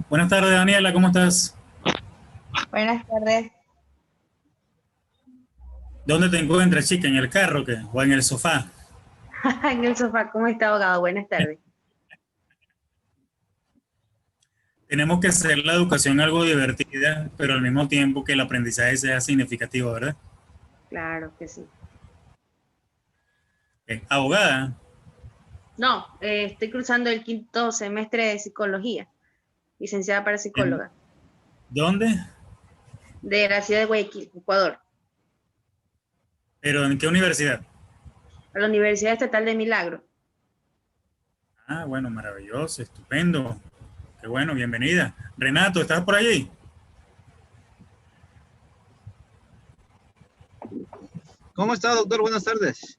Buenas tardes, Daniela, ¿cómo estás? Buenas tardes. ¿Dónde te encuentras, chica? ¿En el carro qué? ¿O en el sofá? En el sofá, ¿cómo está, abogado? Buenas tardes. Tenemos que hacer la educación algo divertida, pero al mismo tiempo que el aprendizaje sea significativo, ¿verdad? Claro que sí. Abogada, No, estoy cursando el quinto semestre de psicología, licenciada para ¿en psicóloga, dónde? de la ciudad de Guayaquil, Ecuador, ¿Pero en qué universidad? a la Universidad Estatal de Milagro. Ah, bueno, maravilloso, estupendo. Qué bueno, bienvenida. Renato, ¿estás por allí? ¿Cómo está, doctor? Buenas tardes.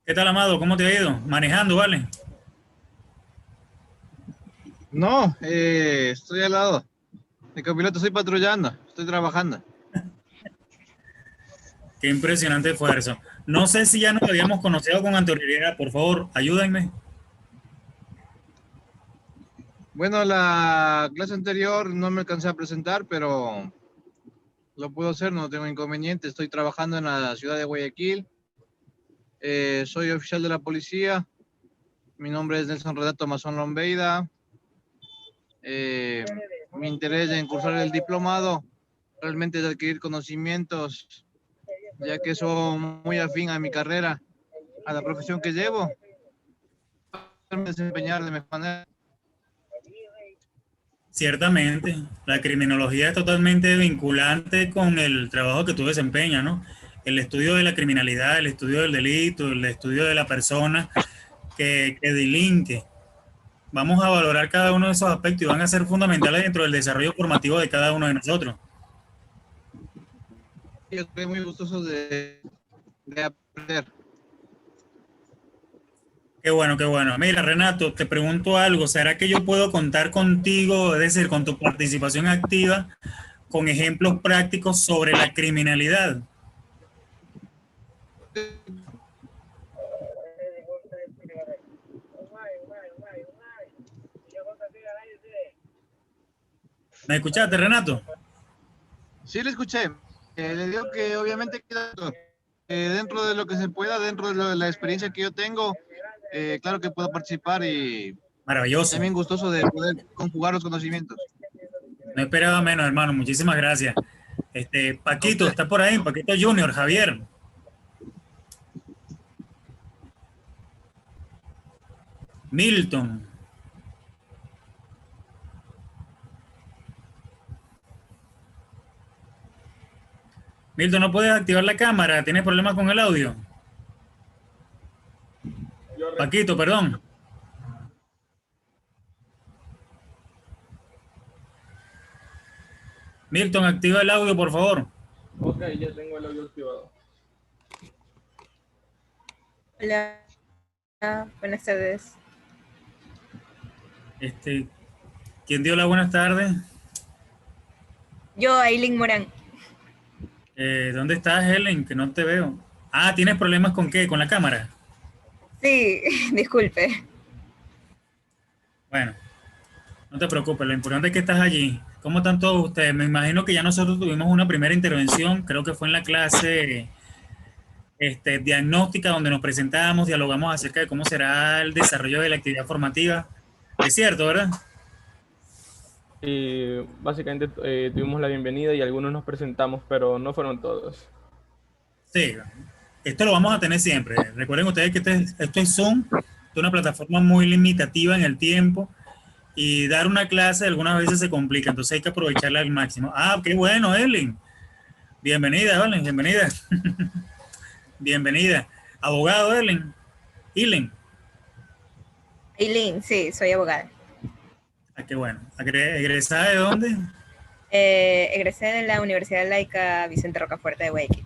¿Qué tal, Amado? ¿Cómo te ha ido? Manejando, ¿vale? No, estoy al lado. De copiloto estoy patrullando, estoy trabajando. Qué impresionante esfuerzo. No sé si ya nos habíamos conocido con anterioridad. Por favor, ayúdenme. Bueno, la clase anterior no me alcancé a presentar, pero lo puedo hacer, no tengo inconveniente. Estoy trabajando en la ciudad de Guayaquil. Soy oficial de la policía. Mi nombre es Nelson Renato Mazón Lombeida. Mi interés en cursar el diplomado realmente es adquirir conocimientos, ya que son muy afín a mi carrera, a la profesión que llevo, para desempeñar de mejor manera. Ciertamente, la criminología es totalmente vinculante con el trabajo que tú desempeñas, ¿no? El estudio de la criminalidad, el estudio del delito, el estudio de la persona que delinque. Vamos a valorar cada uno de esos aspectos y van a ser fundamentales dentro del desarrollo formativo de cada uno de nosotros. Yo estoy muy gustoso de aprender. Qué bueno, qué bueno. Mira, Renato, te pregunto algo. ¿Será que yo puedo contar contigo, es decir, con tu participación activa, con ejemplos prácticos sobre la criminalidad? ¿Me escuchaste, Renato? Sí, le escuché. Le digo que obviamente dentro de lo que se pueda, dentro de la experiencia que yo tengo, claro que puedo participar y Maravilloso. también gustoso de poder conjugar los conocimientos. No esperaba menos, hermano. Muchísimas gracias. A Paquito, usted. está por ahí, Paquito Junior, Javier. Milton. Milton, no puedes activar la cámara, tienes problemas con el audio. Paquito, perdón. Milton, activa el audio, por favor. Ok, ya tengo el audio activado. Hola, buenas tardes. ¿Quién dio la buenas tardes? Yo, Aileen Morán. ¿Dónde estás, Helen? Que no te veo. Ah, ¿tienes problemas con qué? ¿Con la cámara? Sí, disculpe. Bueno, no te preocupes, lo importante es que estás allí. ¿Cómo están todos ustedes? Me imagino que ya nosotros tuvimos una primera intervención, creo que fue en la clase diagnóstica, donde nos presentamos, dialogamos acerca de cómo será el desarrollo de la actividad formativa. Es cierto, ¿verdad? Básicamente tuvimos la bienvenida y algunos nos presentamos, pero no fueron todos. Sí, esto lo vamos a tener siempre. Recuerden ustedes que esto es Zoom, es una plataforma muy limitativa en el tiempo y dar una clase algunas veces se complica, entonces hay que aprovecharla al máximo. Ah, qué bueno, Ellen. Bienvenida, Ellen, bienvenida. Bienvenida. Abogado, Ellen. Ellen. Aileen, sí, soy abogada. Ah, qué bueno. ¿Egresada de dónde? Egresé de la Universidad Laica Vicente Rocafuerte de Guayaquil.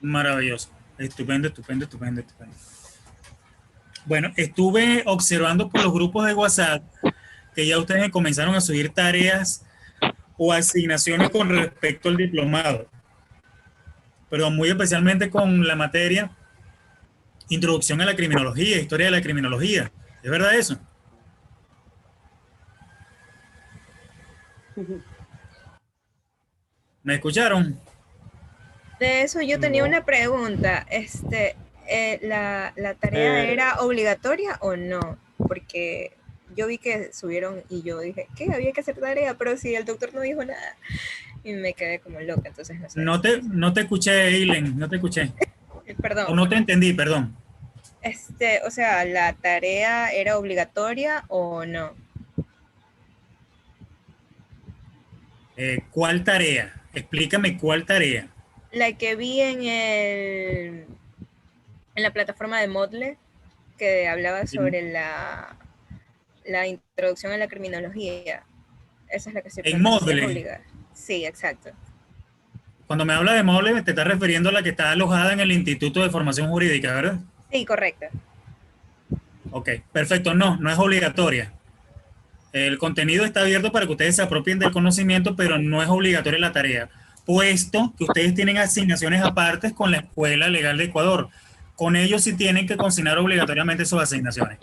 Maravilloso. Estupendo, estupendo, estupendo, estupendo. Bueno, estuve observando por los grupos de WhatsApp que ya ustedes comenzaron a subir tareas o asignaciones con respecto al diplomado, pero muy especialmente con la materia Introducción a la Criminología, Historia de la Criminología. ¿Es verdad eso? ¿Me escucharon? De eso yo tenía No. una pregunta. ¿La tarea Eh, era obligatoria o no? Porque yo vi que subieron y yo dije, ¿qué? Había que hacer tarea, pero si el doctor no dijo nada. Y me quedé como loca, entonces no sé. No te escuché, Eileen, no te escuché. O Perdón. no te entendí, perdón. O sea, ¿la tarea era obligatoria o no? ¿Cuál tarea? Explícame cuál tarea. La que vi en la plataforma de Moodle, que hablaba sobre la introducción a la criminología. Esa es la que estoy En preguntando, si es Moodle. obligada. Sí, exacto. Cuando me habla de Moodle, te estás refiriendo a la que está alojada en el Instituto de Formación Jurídica, ¿verdad? Sí, correcto. Ok, perfecto. No, no es obligatoria. El contenido está abierto para que ustedes se apropien del conocimiento, pero no es obligatoria la tarea, puesto que ustedes tienen asignaciones aparte con la Escuela Legal de Ecuador. Con ellos sí tienen que consignar obligatoriamente sus asignaciones.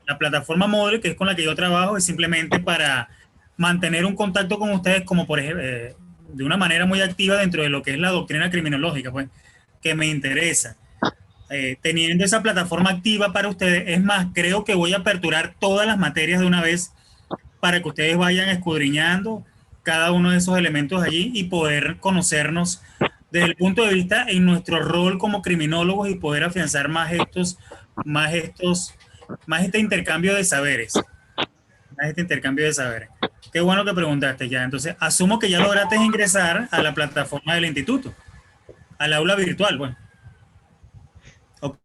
La plataforma Moodle, que es con la que yo trabajo, es simplemente para mantener un contacto con ustedes, como por ejemplo, de una manera muy activa dentro de lo que es la doctrina criminológica, pues, que me interesa. Teniendo esa plataforma activa para ustedes, es más, creo que voy a aperturar todas las materias de una vez para que ustedes vayan escudriñando cada uno de esos elementos allí y poder conocernos desde el punto de vista en nuestro rol como criminólogos y poder afianzar más este intercambio de saberes. Más este intercambio de saberes. Qué bueno que preguntaste ya. Entonces, asumo que ya lograste ingresar a la plataforma del instituto, al aula virtual, bueno. Ok.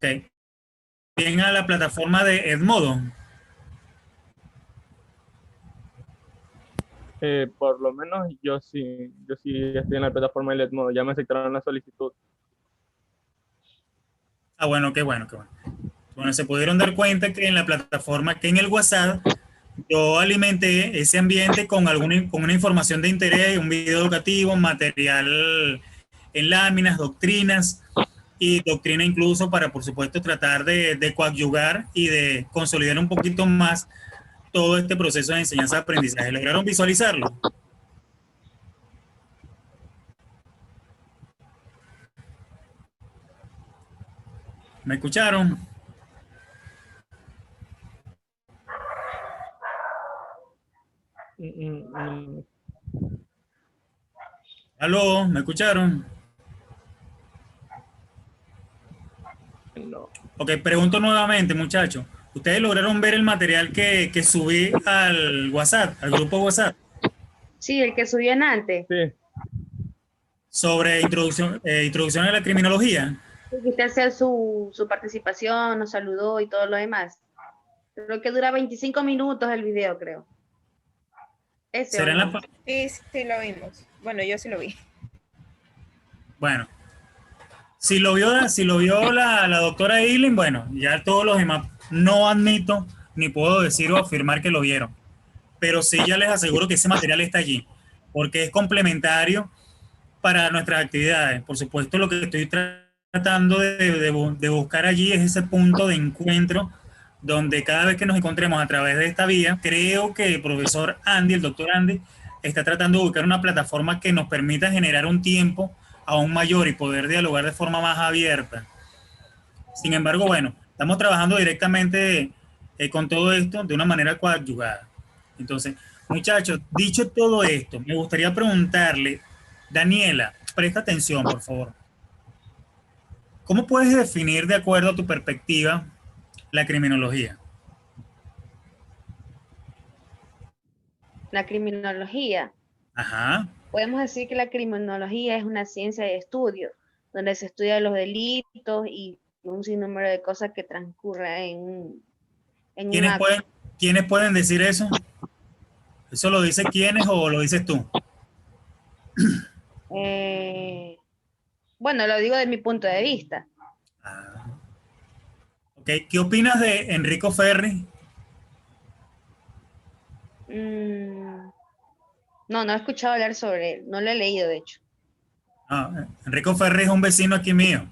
Bien, a la plataforma de Edmodo. Por lo menos yo sí estoy en la plataforma de Edmodo, ya me aceptaron la solicitud. Ah, bueno, qué bueno, qué bueno. Bueno, se pudieron dar cuenta que en la plataforma, que en el WhatsApp, yo alimenté ese ambiente con una información de interés, un video educativo, material en láminas, doctrinas y doctrina incluso para, por supuesto, tratar de coadyuvar y de consolidar un poquito más todo este proceso de enseñanza-aprendizaje. ¿Lograron visualizarlo? ¿Me escucharon? ¿Aló? ¿Me escucharon? No. Ok, pregunto nuevamente, muchachos. ¿Ustedes lograron ver el material que subí al WhatsApp, al grupo WhatsApp, Sí, el que subían antes. Sí, sobre introducción a la criminología? Sí, que usted hacía su participación, nos saludó y todo lo demás. Creo que dura 25 minutos el video, creo. Ese o ¿Será en no. la, Sí, sí lo vimos. Bueno, yo sí lo vi. bueno, si lo vio la doctora Eileen, bueno, ya todos los demás no admito ni puedo decir o afirmar que lo vieron, pero sí ya les aseguro que ese material está allí, porque es complementario para nuestras actividades. Por supuesto, lo que estoy tratando de buscar allí es ese punto de encuentro donde cada vez que nos encontremos a través de esta vía, creo que el profesor Andy, el doctor Andy, está tratando de buscar una plataforma que nos permita generar un tiempo aún mayor y poder dialogar de forma más abierta. Sin embargo, bueno, estamos trabajando directamente con todo esto de una manera coadyuvada. Entonces, muchachos, dicho todo esto, me gustaría preguntarle, Daniela, presta atención, por favor. ¿Cómo puedes definir, de acuerdo a tu perspectiva, la criminología? La criminología. Ajá. Podemos decir que la criminología es una ciencia de estudio, donde se estudian los delitos y un sinnúmero de cosas que transcurren en un acto. ¿Quiénes pueden decir eso? ¿Eso lo dice quiénes o lo dices tú? Bueno, lo digo de mi punto de vista. Ah. Ok, ¿qué opinas de Enrico Ferri? No, no he escuchado hablar sobre él, no lo he leído de hecho. Ah, Enrico Ferri es un vecino aquí mío.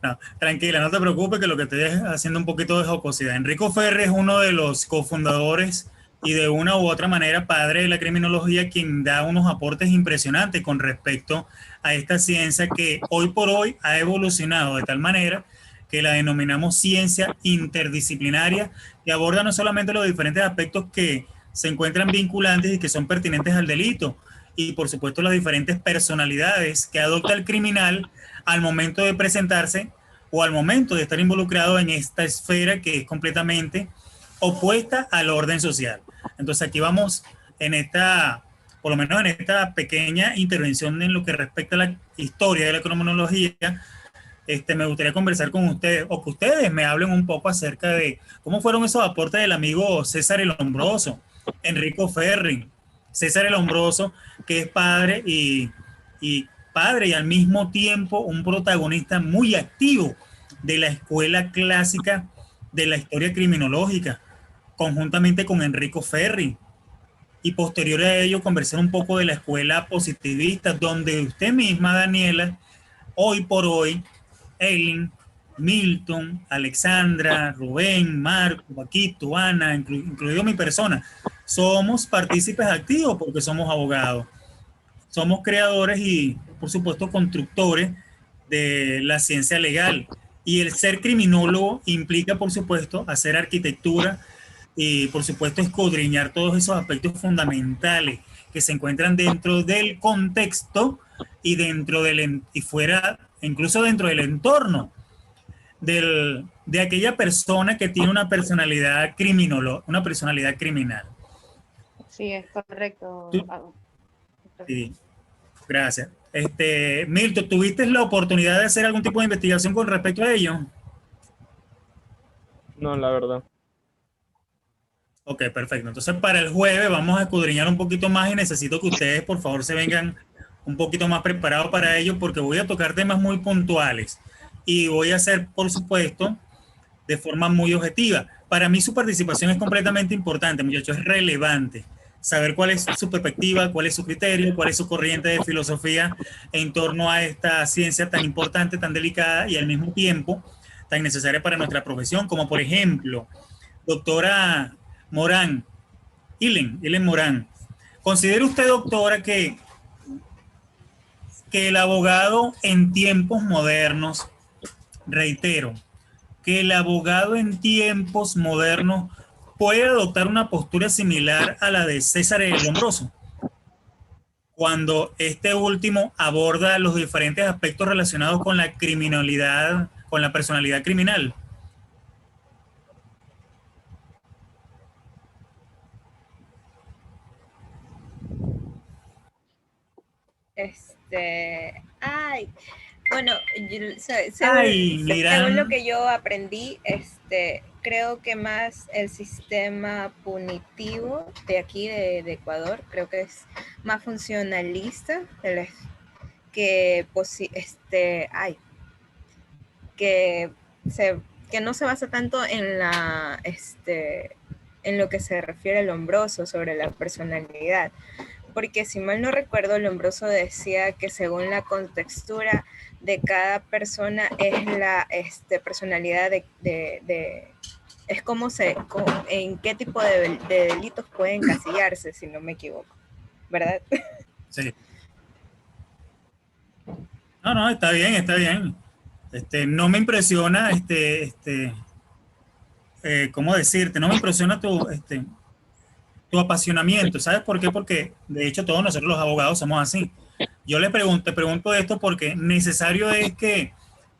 No, tranquila, no te preocupes que lo que estoy haciendo un poquito de jocosidad. Enrico Ferri es uno de los cofundadores y de una u otra manera padre de la criminología, quien da unos aportes impresionantes con respecto a esta ciencia que hoy por hoy ha evolucionado de tal manera que la denominamos ciencia interdisciplinaria, que aborda no solamente los diferentes aspectos que se encuentran vinculantes y que son pertinentes al delito, y por supuesto las diferentes personalidades que adopta el criminal al momento de presentarse o al momento de estar involucrado en esta esfera que es completamente opuesta al orden social. Entonces aquí vamos en esta, por lo menos en esta pequeña intervención en lo que respecta a la historia de la criminología, me gustaría conversar con ustedes, o que ustedes me hablen un poco acerca de cómo fueron esos aportes del amigo César el Hombroso, Enrico Ferri. César el Hombroso, que es padre y padre y al mismo tiempo un protagonista muy activo de la escuela clásica de la historia criminológica, conjuntamente con Enrico Ferri. Y posterior a ello conversar un poco de la escuela positivista, donde usted misma, Daniela, hoy por hoy, Eileen, Milton, Alexandra, Rubén, Marco, Paquito, Ana, incluido mi persona, somos partícipes activos porque somos abogados. Somos creadores y, por supuesto, constructores de la ciencia legal. Y el ser criminólogo implica, por supuesto, hacer arquitectura y, por supuesto, escudriñar todos esos aspectos fundamentales que se encuentran dentro del contexto y dentro del y fuera, incluso dentro del entorno de aquella persona que tiene una personalidad una personalidad criminal. Sí, es correcto. Sí, gracias. Milton, ¿tuviste la oportunidad de hacer algún tipo de investigación con respecto a ello? No, la verdad. Ok, perfecto. Entonces para el jueves vamos a escudriñar un poquito más y necesito que ustedes por favor se vengan un poquito más preparados para ello porque voy a tocar temas muy puntuales y voy a hacer, por supuesto, de forma muy objetiva. Para mí su participación es completamente importante, muchachos, es relevante. Saber cuál es su perspectiva, cuál es su criterio, cuál es su corriente de filosofía en torno a esta ciencia tan importante, tan delicada y al mismo tiempo tan necesaria para nuestra profesión, como por ejemplo, doctora Morán, Ilen Morán. ¿Considera usted, doctora, que el abogado en tiempos modernos, reitero, que el abogado en tiempos modernos puede adoptar una postura similar a la de César el Hombroso, cuando este último aborda los diferentes aspectos relacionados con la criminalidad, con la personalidad criminal? Ay, bueno, Mira. según lo que yo aprendí, creo que más el sistema punitivo de aquí de Ecuador, creo que es más funcionalista que que no se basa tanto en en lo que se refiere al Hombroso sobre la personalidad. Porque si mal no recuerdo, Lombroso decía que según la contextura de cada persona es la personalidad es como en qué tipo de delitos pueden encasillarse, si no me equivoco, ¿verdad? Sí. No, está bien, está bien. No me impresiona, ¿cómo decirte? No me impresiona tu apasionamiento. ¿Sabes por qué? Porque de hecho todos nosotros los abogados somos así. Yo te pregunto esto porque necesario es que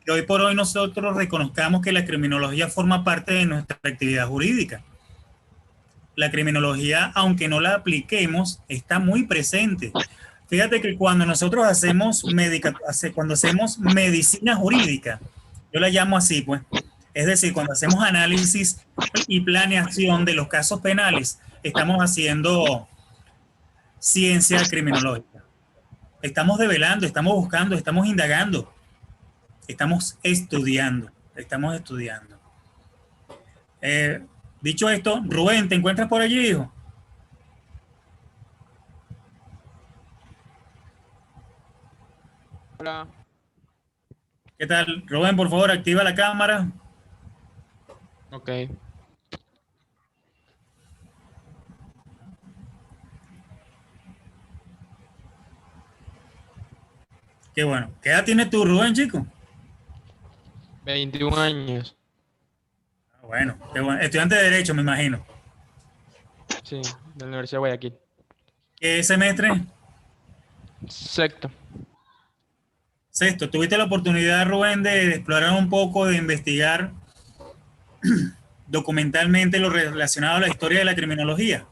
hoy por hoy nosotros reconozcamos que la criminología forma parte de nuestra actividad jurídica. La criminología, aunque no la apliquemos, está muy presente. Fíjate que cuando nosotros hacemos medicina jurídica, yo la llamo así, pues, es decir, cuando hacemos análisis y planeación de los casos penales, estamos haciendo ciencia criminológica. Estamos develando, estamos buscando, estamos indagando, estamos estudiando. Dicho esto, Rubén, ¿te encuentras por allí, hijo? Hola. ¿Qué tal? Rubén, por favor, activa la cámara. Ok. Qué bueno. ¿Qué edad tienes tú, Rubén, chico? 21 años. Bueno, qué bueno. Estudiante de Derecho, me imagino. Sí, de la Universidad de Guayaquil. ¿Qué semestre? Sexto. Sexto. ¿Tuviste la oportunidad, Rubén, de explorar un poco, de investigar documentalmente lo relacionado a la historia de la criminología?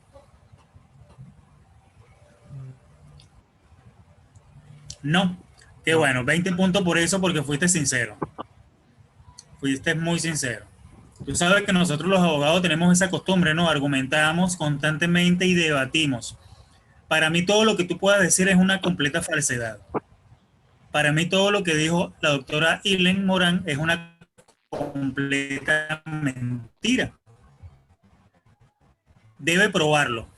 No. Qué No. bueno. 20 puntos por eso, porque fuiste sincero. Fuiste muy sincero. Tú sabes que nosotros los abogados tenemos esa costumbre, ¿no? Argumentamos constantemente y debatimos. Para mí todo lo que tú puedas decir es una completa falsedad. Para mí todo lo que dijo la doctora Ilen Morán es una completa mentira. Debe probarlo.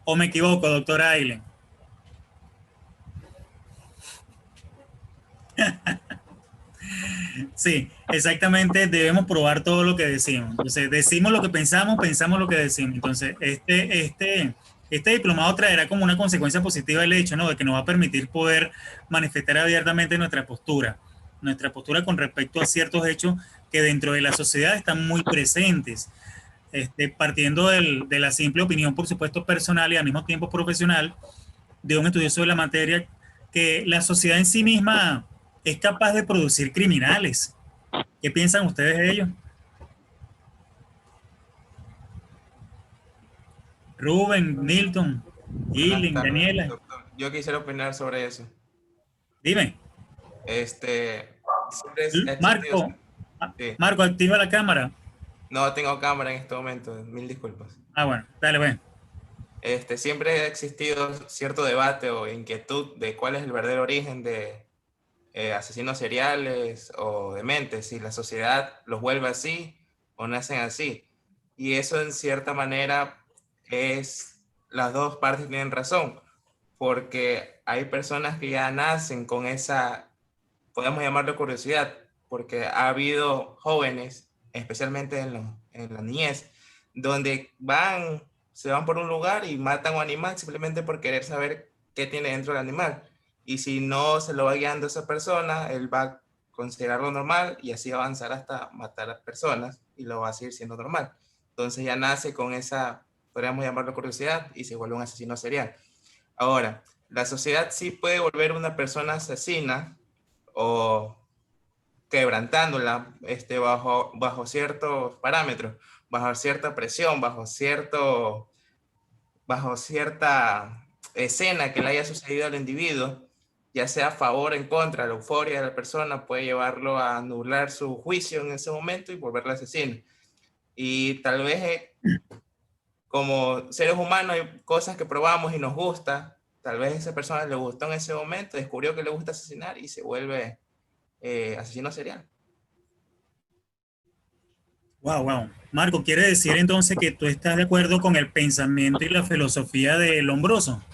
¿O me equivoco, doctora Ilen? Sí, exactamente, debemos probar todo lo que decimos. Entonces, decimos lo que pensamos, pensamos lo que decimos. Entonces, este diplomado traerá como una consecuencia positiva el hecho, ¿no? De que nos va a permitir poder manifestar abiertamente nuestra postura con respecto a ciertos hechos que dentro de la sociedad están muy presentes. Partiendo de la simple opinión, por supuesto, personal y al mismo tiempo profesional, de un estudioso de la materia, que la sociedad en sí misma es capaz de producir criminales. ¿Qué piensan ustedes de ello? Rubén, Milton, Buenas Gillen, tardes, Daniela, doctor. Yo quisiera opinar sobre eso. dime. Siempre ha existido. Marco, Sí. Marco, activa la cámara. No tengo cámara en este momento, mil disculpas. Bueno, dale, ven. Siempre ha existido cierto debate o inquietud de cuál es el verdadero origen de asesinos seriales o dementes, si la sociedad los vuelve así o nacen así. Y eso en cierta manera las dos partes tienen razón, porque hay personas que ya nacen con esa, podemos llamarlo curiosidad, porque ha habido jóvenes, especialmente en la niñez, donde se van por un lugar y matan a un animal simplemente por querer saber qué tiene dentro del animal. Y si no se lo va guiando esa persona, él va a considerarlo normal y así avanzar hasta matar a personas y lo va a seguir siendo normal. Entonces ya nace con esa, podríamos llamarlo curiosidad, y se vuelve un asesino serial. Ahora, la sociedad sí puede volver una persona asesina o quebrantándola bajo ciertos parámetros, bajo cierta presión, bajo cierta escena que le haya sucedido al individuo, ya sea a favor o en contra, la euforia de la persona puede llevarlo a anular su juicio en ese momento y volverlo asesino. Y tal vez como seres humanos hay cosas que probamos y nos gusta, tal vez a esa persona le gustó en ese momento, descubrió que le gusta asesinar y se vuelve asesino serial. Wow. Marco, ¿quiere decir entonces que tú estás de acuerdo con el pensamiento y la filosofía de Lombroso?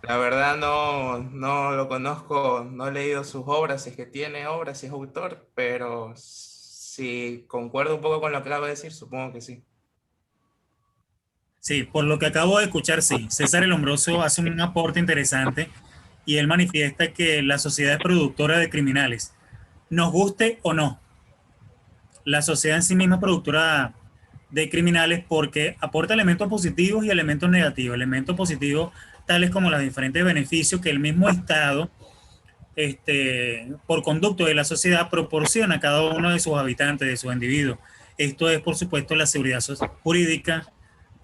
La verdad no lo conozco, no he leído sus obras, si es que tiene obras, si es autor, pero si concuerdo un poco con lo que acabo de decir, supongo que sí. Sí, por lo que acabo de escuchar, sí. César el Lombroso hace un aporte interesante y él manifiesta que la sociedad es productora de criminales. Nos guste o no, la sociedad en sí misma es productora de criminales porque aporta elementos positivos y elementos negativos. Elementos positivos tales como los diferentes beneficios que el mismo Estado, por conducto de la sociedad, proporciona a cada uno de sus habitantes, de sus individuos. Esto es, por supuesto, la seguridad jurídica,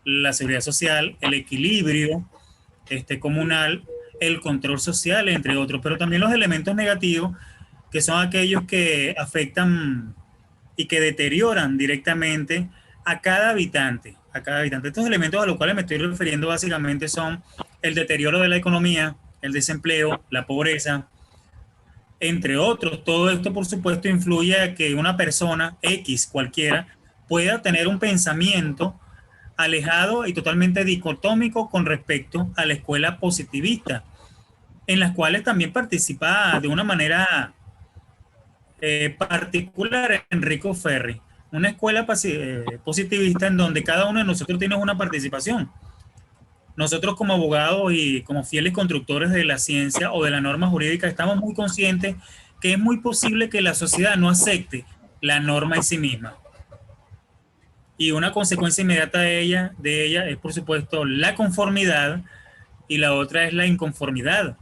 la seguridad social, el equilibrio comunal, el control social, entre otros, pero también los elementos negativos, que son aquellos que afectan y que deterioran directamente a cada habitante. Estos elementos a los cuales me estoy refiriendo básicamente son el deterioro de la economía, el desempleo, la pobreza, entre otros. Todo esto, por supuesto, influye a que una persona X cualquiera pueda tener un pensamiento alejado y totalmente dicotómico con respecto a la escuela positivista, en las cuales también participa de una manera particular Enrico Ferri, una escuela positivista en donde cada uno de nosotros tiene una participación. nosotros como abogados y como fieles constructores de la ciencia o de la norma jurídica estamos muy conscientes que es muy posible que la sociedad no acepte la norma en sí misma. Y una consecuencia inmediata de ella es, por supuesto, la conformidad, y la otra es la inconformidad.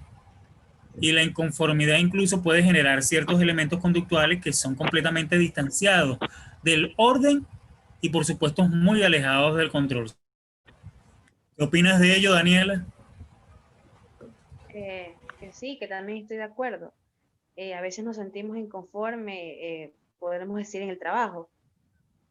Y la inconformidad incluso puede generar ciertos elementos conductuales que son completamente distanciados del orden y, por supuesto, muy alejados del control. ¿Qué opinas de ello, Daniela? Que sí, que también estoy de acuerdo. A veces nos sentimos inconformes, podemos decir, en el trabajo,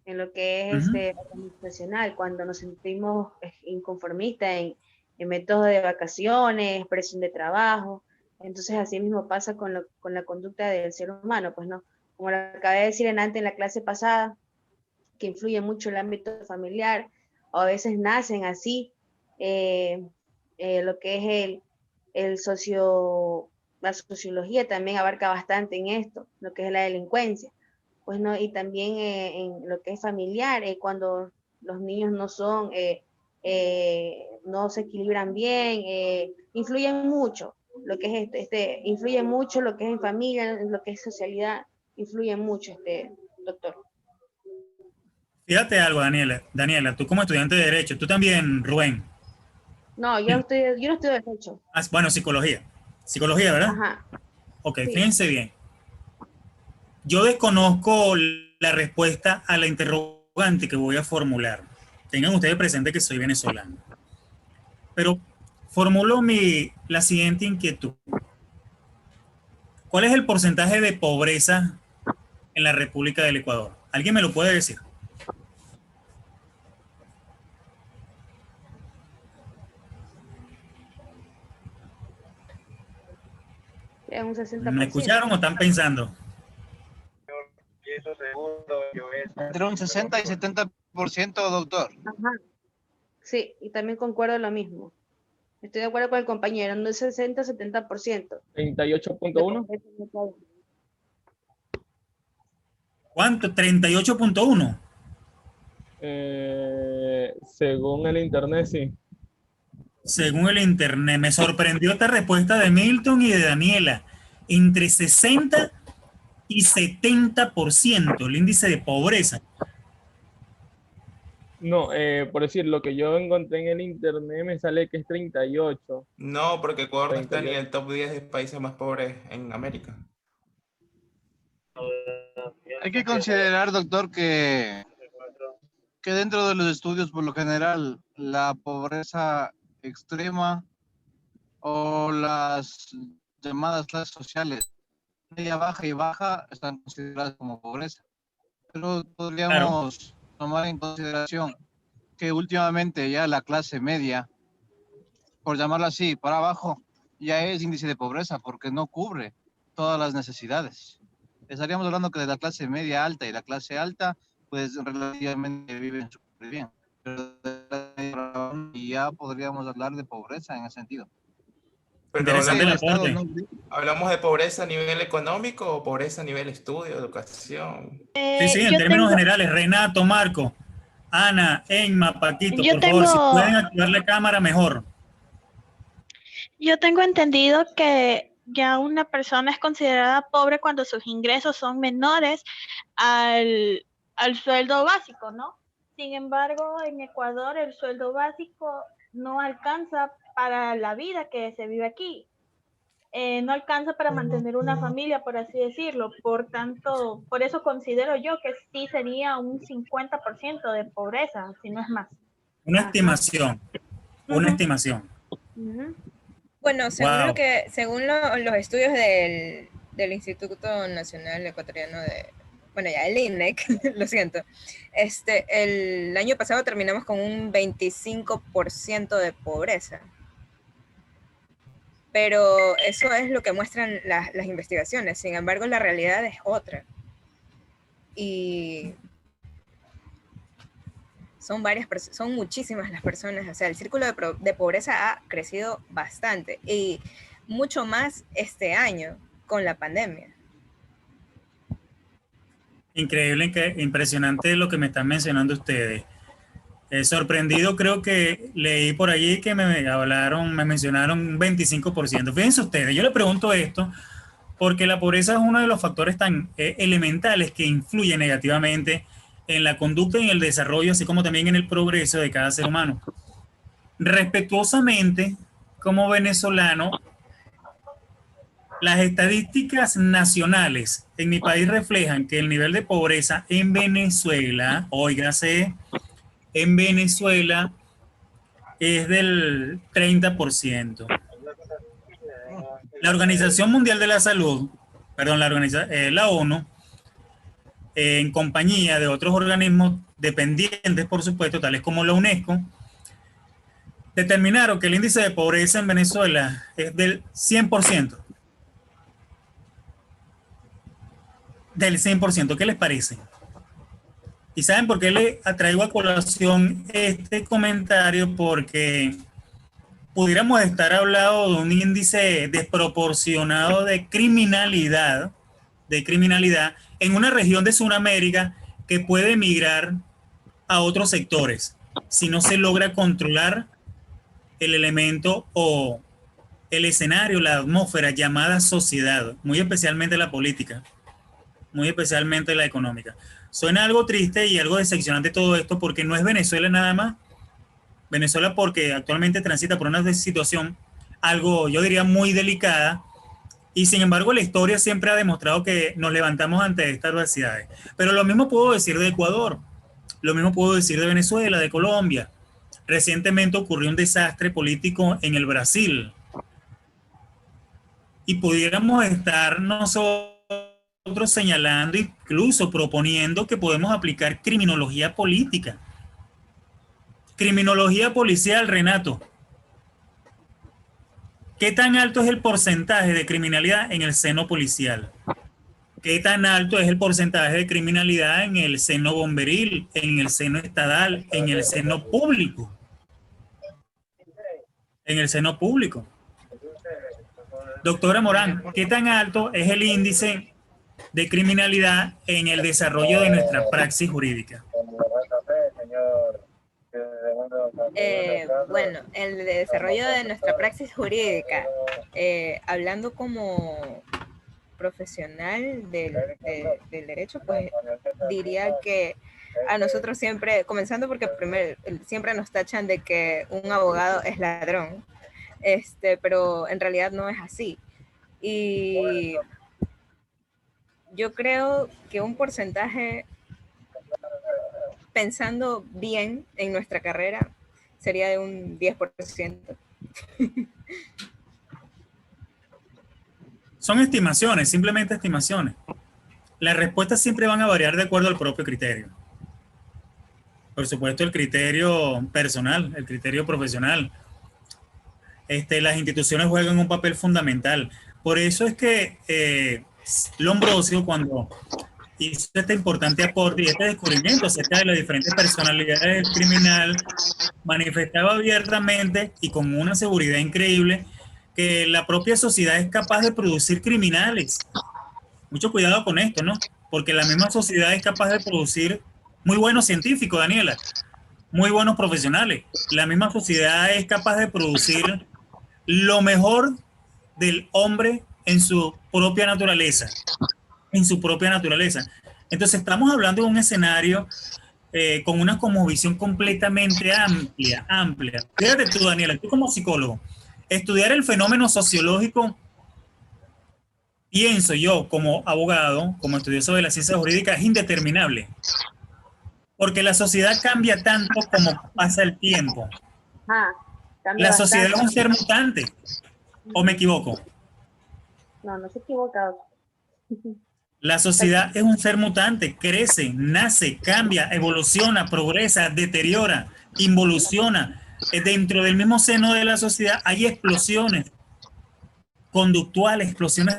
en lo que es organizacional, cuando nos sentimos inconformistas en métodos de vacaciones, presión de trabajo. Entonces así mismo pasa con la conducta del ser humano, pues no, como lo acabé de decir antes en la clase pasada, que influye mucho el ámbito familiar, o a veces nacen así, lo que es la sociología también abarca bastante en esto, lo que es la delincuencia, pues no, y también en lo que es familiar, cuando los niños no se equilibran bien, influyen mucho, lo que es influye mucho lo que es en familia, lo que es socialidad, influye mucho, doctor. Fíjate algo, Daniela. Daniela, tú como estudiante de Derecho, tú también, Rubén. No, yo no estudio Derecho. Bueno, psicología. Psicología, ¿verdad? Ajá. Ok, Sí. fíjense bien. Yo desconozco la respuesta a la interrogante que voy a formular. Tengan ustedes presente que soy venezolano. Pero formulo la siguiente inquietud. ¿Cuál es el porcentaje de pobreza en la República del Ecuador? ¿Alguien me lo puede decir? Es un 60%. ¿Me escucharon o están pensando? Entre un 60 y 70%, doctor. Ajá. Sí, y también concuerdo lo mismo. Estoy de acuerdo con el compañero, no es 60-70%. 38.1. ¿Cuánto? 38.1. Según el internet, sí. Según el internet, me sorprendió esta respuesta de Milton y de Daniela. Entre 60 y 70% el índice de pobreza. No, por decir, lo que yo encontré en el internet me sale que es 38. No, porque Ecuador no está ni en 38. el top 10 de países más pobres en América. Hay que considerar, doctor, que dentro de los estudios, por lo general, la pobreza extrema o las llamadas clases sociales, media baja y baja, están consideradas como pobreza. Pero podríamos tomar en consideración que últimamente ya la clase media, por llamarlo así, para abajo, ya es índice de pobreza porque no cubre todas las necesidades. Estaríamos hablando que de la clase media alta y la clase alta, pues relativamente viven súper bien. Pero de la media y ya podríamos hablar de pobreza en ese sentido. Pero Interesante el Estado, aporte. ¿no? ¿hablamos de pobreza a nivel económico o pobreza a nivel estudio, educación? Sí, sí, en términos generales. Renato, Marco, Ana, Emma, Paquito, por favor, si pueden activar la cámara, mejor. Yo tengo entendido que ya una persona es considerada pobre cuando sus ingresos son menores al sueldo básico, ¿no? Sin embargo, en Ecuador el sueldo básico no alcanza para la vida que se vive aquí. No alcanza para mantener una familia, por así decirlo. Por tanto, por eso considero yo que sí sería un 50% de pobreza, si no es más. Una estimación. Una estimación. Bueno, Wow. según los estudios del Instituto Nacional Ecuatoriano el INEC, lo siento, el año pasado terminamos con un 25% de pobreza. Pero eso es lo que muestran las investigaciones. Sin embargo, la realidad es otra. Y son muchísimas las personas. O sea, el círculo de pobreza ha crecido bastante. Y mucho más este año con la pandemia. Increíble, impresionante lo que me están mencionando ustedes. Sorprendido, creo que leí por allí que me mencionaron un 25%. Fíjense ustedes, yo le pregunto esto porque la pobreza es uno de los factores tan elementales que influye negativamente en la conducta y en el desarrollo, así como también en el progreso de cada ser humano. Respetuosamente, como venezolano, las estadísticas nacionales en mi país reflejan que el nivel de pobreza en Venezuela, óigase, en Venezuela es del 30%. La Organización Mundial de la Salud, perdón, la ONU, en compañía de otros organismos dependientes, por supuesto, tales como la UNESCO, determinaron que el índice de pobreza en Venezuela es del 100%. Del 100%, ¿qué les parece? ¿Y saben por qué le traigo a colación este comentario? Porque pudiéramos estar hablando de un índice desproporcionado de criminalidad en una región de Sudamérica que puede migrar a otros sectores si no se logra controlar el elemento o el escenario, la atmósfera llamada sociedad, muy especialmente la política, muy especialmente la económica. Suena algo triste y algo decepcionante todo esto porque no es Venezuela nada más. Venezuela porque actualmente transita por una situación algo, yo diría, muy delicada, y sin embargo la historia siempre ha demostrado que nos levantamos ante estas adversidades. Pero lo mismo puedo decir de Ecuador, lo mismo puedo decir de Venezuela, de Colombia. Recientemente ocurrió un desastre político en el Brasil y pudiéramos estar nosotros señalando, incluso proponiendo que podemos aplicar criminología política. Criminología policial, Renato. ¿Qué tan alto es el porcentaje de criminalidad en el seno policial? ¿Qué tan alto es el porcentaje de criminalidad en el seno bomberil, en el seno estatal, en el seno público? En el seno público. Doctora Morán, ¿qué tan alto es el índice de criminalidad en el desarrollo de nuestra praxis jurídica? Bueno, el desarrollo de nuestra praxis jurídica, hablando como profesional del derecho, pues diría que a nosotros siempre, comenzando porque primero, siempre nos tachan de que un abogado es ladrón, pero en realidad no es así. Y yo creo que un porcentaje, pensando bien en nuestra carrera, sería de un 10%. Son estimaciones, simplemente estimaciones. Las respuestas siempre van a variar de acuerdo al propio criterio. Por supuesto, el criterio personal, el criterio profesional. Las instituciones juegan un papel fundamental. Por eso es que Lombroso, cuando hizo este importante aporte y este descubrimiento acerca de las diferentes personalidades del criminal, manifestaba abiertamente y con una seguridad increíble que la propia sociedad es capaz de producir criminales. Mucho cuidado con esto, ¿no? Porque la misma sociedad es capaz de producir muy buenos científicos, Daniela, muy buenos profesionales. La misma sociedad es capaz de producir lo mejor del hombre en su propia naturaleza. Entonces estamos hablando de un escenario con una cosmovisión completamente amplia. Fíjate tú, Daniela, tú como psicólogo, estudiar el fenómeno sociológico, pienso yo como abogado, como estudioso de la ciencia jurídica, es indeterminable. Porque la sociedad cambia tanto como pasa el tiempo. La sociedad es un ser mutante. ¿O me equivoco? No se equivoca. La sociedad es un ser mutante, crece, nace, cambia, evoluciona, progresa, deteriora, involuciona. Dentro del mismo seno de la sociedad hay explosiones conductuales, explosiones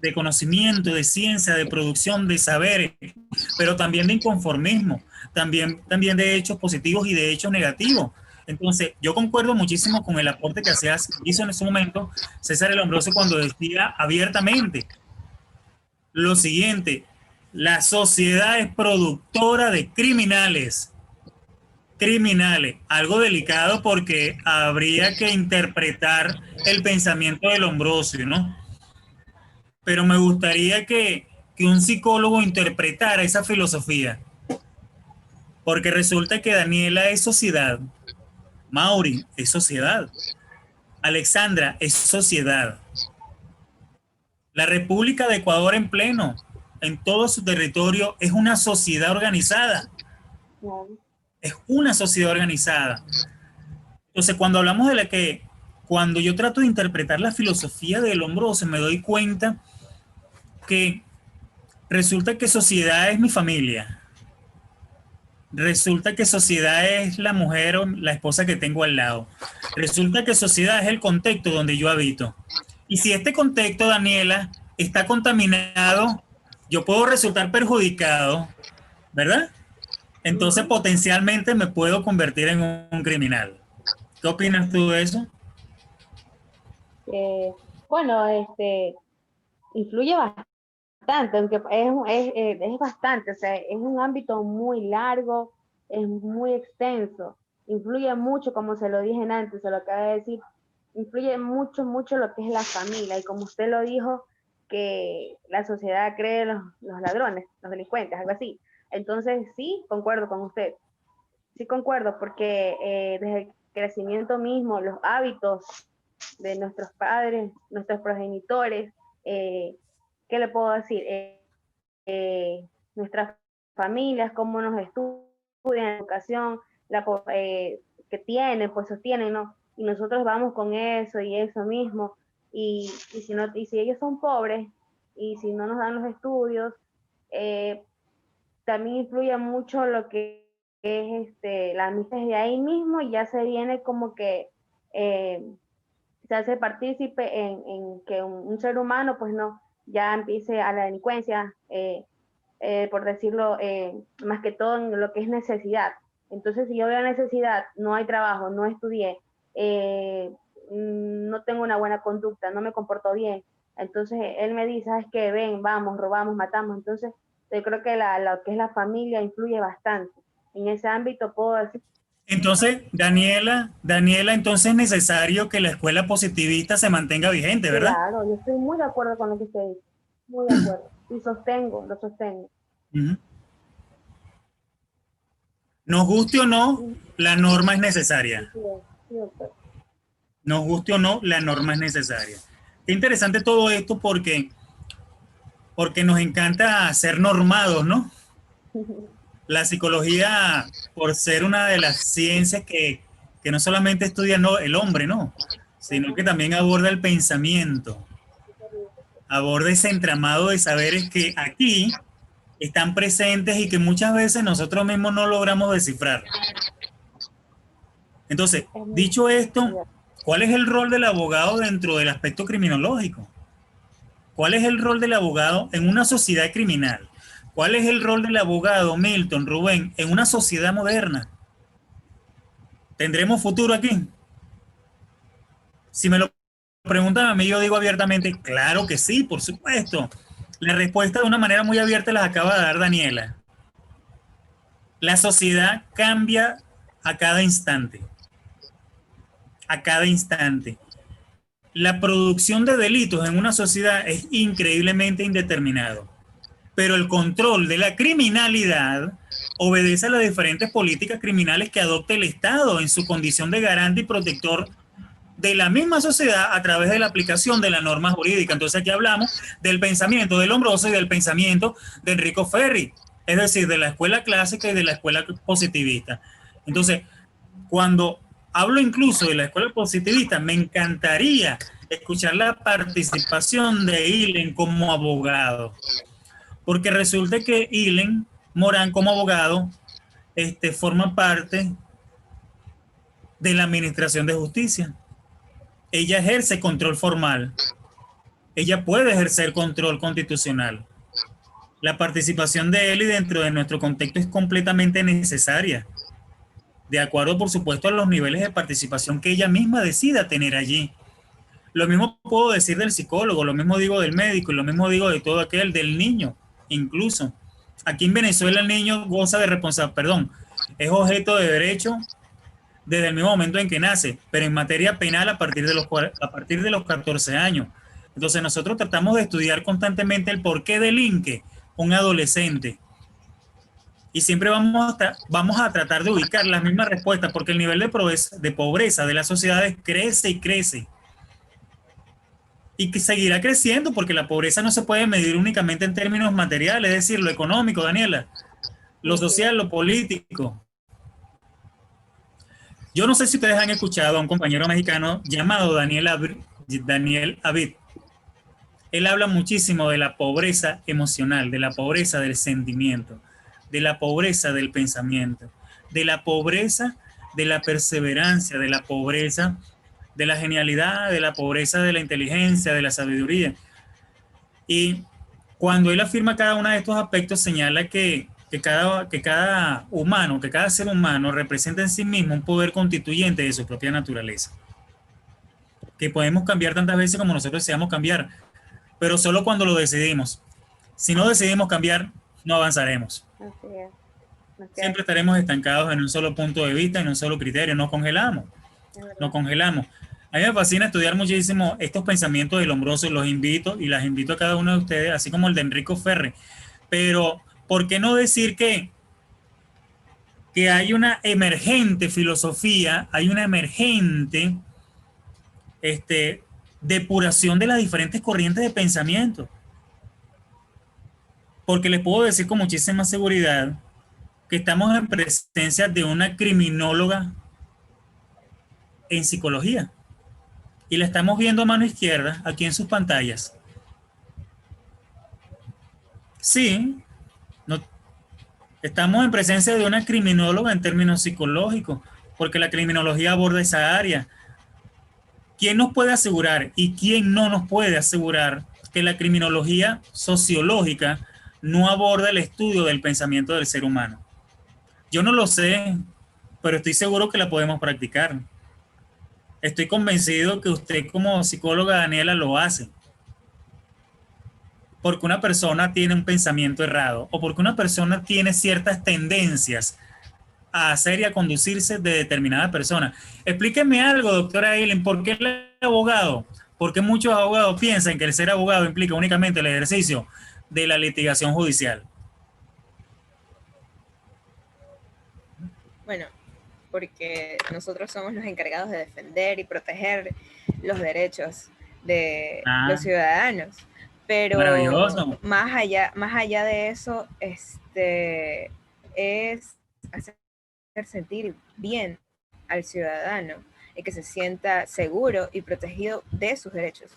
de conocimiento, de ciencia, de producción, de saberes, pero también de inconformismo, también de hechos positivos y de hechos negativos. Entonces, yo concuerdo muchísimo con el aporte que hizo en ese momento César el Lombroso cuando decía abiertamente lo siguiente: la sociedad es productora de criminales. criminales. Algo delicado porque habría que interpretar el pensamiento de Lombroso, ¿no? Pero me gustaría que un psicólogo interpretara esa filosofía. Porque resulta que Daniela es sociedad, Mauri es sociedad, Alexandra es sociedad. La República de Ecuador en pleno, en todo su territorio, es una sociedad organizada. Es una sociedad organizada. Entonces, cuando hablamos de cuando yo trato de interpretar la filosofía de Lombroso, me doy cuenta que resulta que sociedad es mi familia. Resulta que sociedad es la mujer o la esposa que tengo al lado. Resulta que sociedad es el contexto donde yo habito. Y si este contexto, Daniela, está contaminado, yo puedo resultar perjudicado, ¿verdad? Entonces, potencialmente me puedo convertir en un criminal. ¿Qué opinas tú de eso? Bueno, influye bastante, aunque es bastante, o sea, es un ámbito muy largo, es muy extenso, influye mucho, como se lo dije antes, se lo acabo de decir, influye mucho, mucho lo que es la familia, y como usted lo dijo, que la sociedad cree los ladrones, los delincuentes, algo así. Entonces, sí, concuerdo con usted. Sí, concuerdo, porque desde el crecimiento mismo, los hábitos de nuestros padres, nuestros progenitores, ¿qué le puedo decir? Nuestras familias, cómo nos estudian, educación, que tienen, pues sostienen, ¿no? Y nosotros vamos con eso y eso mismo. Y si ellos son pobres y si no nos dan los estudios, también influye mucho lo que es la amistad de ahí mismo, y ya se viene como que se hace partícipe en que un ser humano pues no, ya empiece a la delincuencia, por decirlo, más que todo en lo que es necesidad. Entonces, si yo veo necesidad, no hay trabajo, no estudié, no tengo una buena conducta, no me comporto bien, entonces él me dice, ¿sabes qué? Ven, vamos, robamos, matamos. Entonces, yo creo que lo que es la familia influye bastante. En ese ámbito puedo decir. Entonces, Daniela, entonces es necesario que la escuela positivista se mantenga vigente, ¿verdad? Claro, yo estoy muy de acuerdo con lo que usted dice, muy de acuerdo, y lo sostengo. Nos guste o no, la norma es necesaria. Sí, doctor. Nos guste o no, la norma es necesaria. Qué interesante todo esto porque nos encanta ser normados, ¿no? La psicología, por ser una de las ciencias que no solamente estudia el hombre, ¿no? Sino que también aborda el pensamiento, aborda ese entramado de saberes que aquí están presentes y que muchas veces nosotros mismos no logramos descifrar. Entonces, dicho esto, ¿cuál es el rol del abogado dentro del aspecto criminológico? ¿Cuál es el rol del abogado en una sociedad criminal? ¿Cuál es el rol del abogado, Milton, Rubén, en una sociedad moderna? ¿Tendremos futuro aquí? Si me lo preguntan a mí, yo digo abiertamente, claro que sí, por supuesto. La respuesta de una manera muy abierta las acaba de dar Daniela. La sociedad cambia a cada instante. A cada instante. La producción de delitos en una sociedad es increíblemente indeterminado, pero el control de la criminalidad obedece a las diferentes políticas criminales que adopta el Estado en su condición de garante y protector de la misma sociedad a través de la aplicación de la norma jurídica. Entonces aquí hablamos del pensamiento de Lombroso y del pensamiento de Enrico Ferri, es decir, de la escuela clásica y de la escuela positivista. Entonces, cuando hablo incluso de la escuela positivista, me encantaría escuchar la participación de Ilen como abogado, porque resulta que Ilen Morán como abogado forma parte de la Administración de Justicia. Ella ejerce control formal, ella puede ejercer control constitucional. La participación de él y dentro de nuestro contexto es completamente necesaria, de acuerdo, por supuesto, a los niveles de participación que ella misma decida tener allí. Lo mismo puedo decir del psicólogo, lo mismo digo del médico, y lo mismo digo de todo aquel, del niño, incluso. Aquí en Venezuela el niño goza de responsabilidad, es objeto de derecho desde el mismo momento en que nace, pero en materia penal a partir de los 14 años. Entonces nosotros tratamos de estudiar constantemente el por qué delinque un adolescente. Y siempre vamos a tratar de ubicar las mismas respuestas, porque el nivel de pobreza de las sociedades crece y crece. Y que seguirá creciendo, porque la pobreza no se puede medir únicamente en términos materiales, es decir, lo económico, Daniela, lo social, lo político. Yo no sé si ustedes han escuchado a un compañero mexicano llamado Daniel Avid. Él habla muchísimo de la pobreza emocional, de la pobreza del sentimiento, de la pobreza del pensamiento, de la pobreza de la perseverancia, de la pobreza de la genialidad, de la pobreza de la inteligencia, de la sabiduría. Y cuando él afirma cada uno de estos aspectos, señala que cada humano, que cada ser humano representa en sí mismo un poder constituyente de su propia naturaleza. Que podemos cambiar tantas veces como nosotros deseamos cambiar, pero solo cuando lo decidimos. Si no decidimos cambiar, no avanzaremos. Así es. Siempre estaremos estancados en un solo punto de vista, en un solo criterio, nos congelamos. Nos congelamos. A mí me fascina estudiar muchísimo estos pensamientos del Lombroso, los invito y las invito a cada uno de ustedes, así como el de Enrico Ferri. Pero, ¿por qué no decir que hay una emergente filosofía, hay una emergente depuración de las diferentes corrientes de pensamiento? Porque les puedo decir con muchísima seguridad que estamos en presencia de una criminóloga en psicología. Y la estamos viendo a mano izquierda aquí en sus pantallas. Sí, estamos en presencia de una criminóloga en términos psicológicos, porque la criminología aborda esa área. ¿Quién nos puede asegurar y quién no nos puede asegurar que la criminología sociológica no aborda el estudio del pensamiento del ser humano? Yo no lo sé, pero estoy seguro que la podemos practicar. Estoy convencido que usted como psicóloga, Daniela, lo hace. Porque una persona tiene un pensamiento errado o porque una persona tiene ciertas tendencias a hacer y a conducirse de determinada persona. Explíqueme algo, doctora Eileen, ¿por qué el abogado? ¿Por qué muchos abogados piensan que el ser abogado implica únicamente el ejercicio de la litigación judicial? Bueno, porque nosotros somos los encargados de defender y proteger los derechos de los ciudadanos. Pero más allá de eso, es hacer sentir bien al ciudadano y que se sienta seguro y protegido de sus derechos.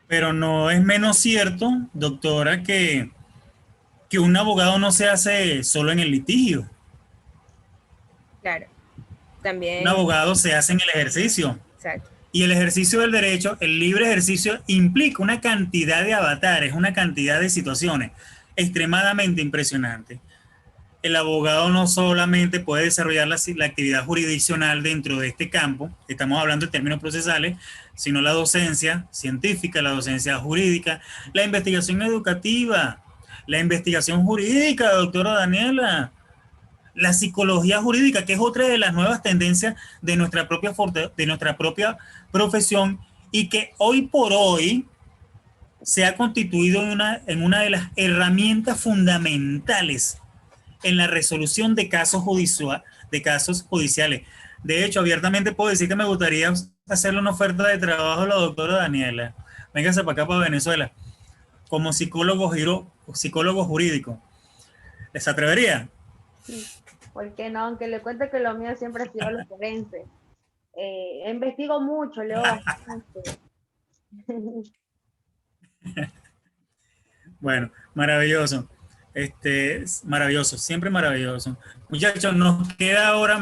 Pero no es menos cierto, doctora, que un abogado no se hace solo en el litigio. Claro. También. Un abogado se hace en el ejercicio. Exacto. Y el ejercicio del derecho, el libre ejercicio, implica una cantidad de avatares, una cantidad de situaciones extremadamente impresionantes. El abogado no solamente puede desarrollar la actividad jurisdiccional dentro de este campo, estamos hablando en términos procesales, sino la docencia científica, la docencia jurídica, la investigación educativa, la investigación jurídica, doctora Daniela, la psicología jurídica, que es otra de las nuevas tendencias de nuestra propia profesión y que hoy por hoy se ha constituido en una de las herramientas fundamentales en la resolución de casos judiciales. De hecho, abiertamente puedo decir que me gustaría hacerle una oferta de trabajo a la doctora Daniela. Véngase para acá, para Venezuela, como psicólogo jurídico. ¿Les atrevería? Sí, ¿por qué no? Aunque le cuente que lo mío siempre ha sido lo forense. Investigo mucho, leo bastante. Bueno, maravilloso. Maravilloso, siempre maravilloso. Muchachos, nos queda ahora